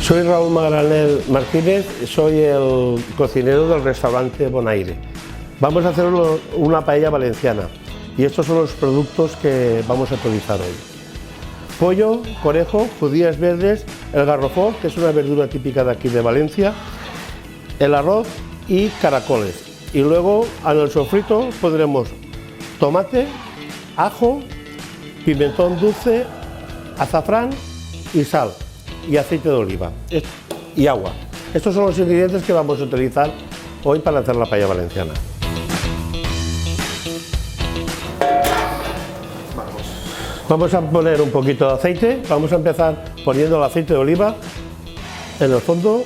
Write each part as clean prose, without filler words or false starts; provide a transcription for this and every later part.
Soy Raúl Magranel Martínez, soy el cocinero del restaurante Bonaire. Vamos a hacer una paella valenciana y estos son los productos que vamos a utilizar hoy. Pollo, conejo, judías verdes, el garrofó, que es una verdura típica de aquí de Valencia, el arroz y caracoles. Y luego en el sofrito pondremos tomate, ajo, pimentón dulce, azafrán y sal y aceite de oliva y agua. Estos son los ingredientes que vamos a utilizar hoy para hacer la paella valenciana. Vamos a poner un poquito de aceite, vamos a empezar poniendo el aceite de oliva en el fondo.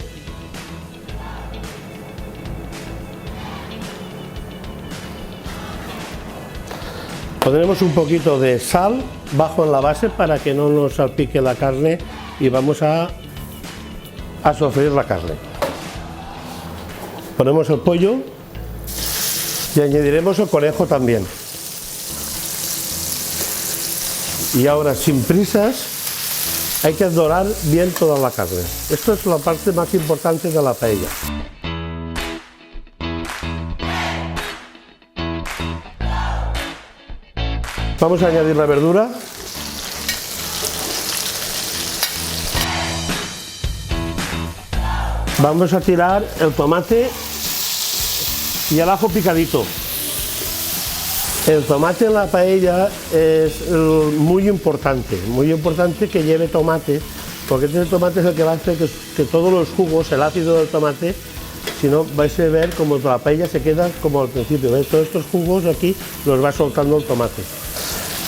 Pondremos un poquito de sal bajo en la base para que no nos salpique la carne y vamos a sofreír la carne. Ponemos el pollo y añadiremos el conejo también. Y ahora, sin prisas, hay que dorar bien toda la carne. Esto es la parte más importante de la paella. Vamos a añadir la verdura. Vamos a tirar el tomate y el ajo picadito. El tomate en la paella es muy importante que lleve tomate, porque este tomate es el que va a hacer que todos los jugos, el ácido del tomate, si no vais a ver como la paella se queda como al principio, ¿ves? Todos estos jugos aquí los va soltando el tomate.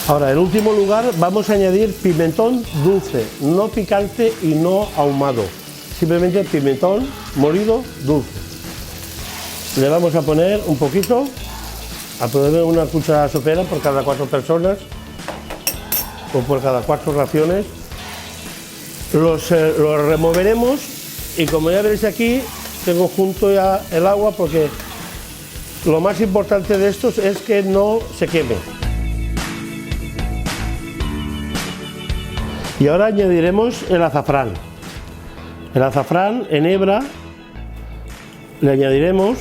Ahora, en último lugar, vamos a añadir pimentón dulce, no picante y no ahumado, simplemente pimentón molido dulce. Le vamos a poner un poquito, a poner una cuchara sopera por cada 4 personas o por cada 4 raciones. Los removeremos y como ya veréis aquí, tengo junto ya el agua porque lo más importante de estos es que no se queme. Y ahora añadiremos el azafrán. El azafrán en hebra, le añadiremos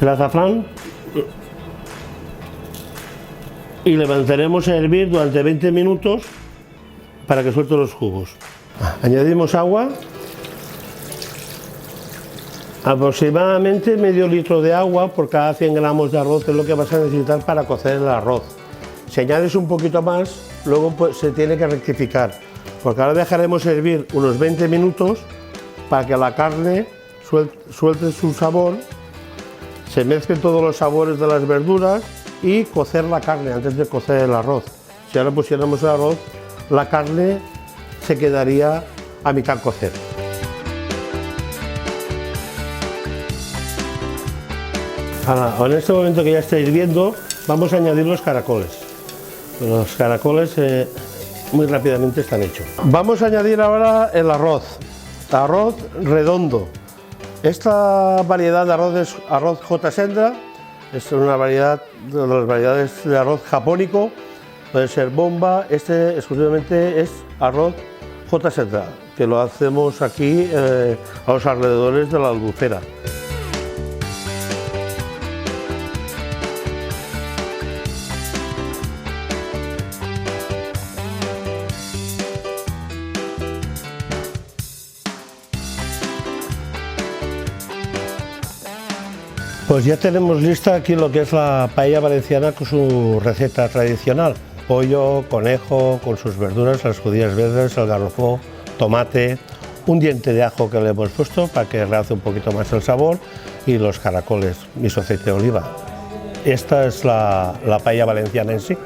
el azafrán y le mantendremos a hervir durante 20 minutos para que suelte los jugos. Añadimos agua, aproximadamente medio litro de agua por cada 100 gramos de arroz es lo que vas a necesitar para cocer el arroz. Si añades un poquito más, luego pues, se tiene que rectificar, porque ahora dejaremos hervir unos 20 minutos para que la carne suelte su sabor, se mezclen todos los sabores de las verduras y cocer la carne antes de cocer el arroz. Si ahora pusiéramos el arroz, la carne se quedaría a mitad cocer. Ahora, en este momento que ya está hirviendo, vamos a añadir los caracoles. Los caracoles muy rápidamente están hechos. Vamos a añadir ahora el arroz redondo. Esta variedad de arroz es arroz J. Sendra, es una variedad de las variedades de arroz japónico, puede ser bomba, este exclusivamente es arroz J. Sendra, que lo hacemos aquí a los alrededores de la Albufera. Pues ya tenemos lista aquí lo que es la paella valenciana con su receta tradicional. Pollo, conejo, con sus verduras, las judías verdes, el garrofó, tomate, un diente de ajo que le hemos puesto para que realce un poquito más el sabor y los caracoles y su aceite de oliva. Esta es la paella valenciana en sí.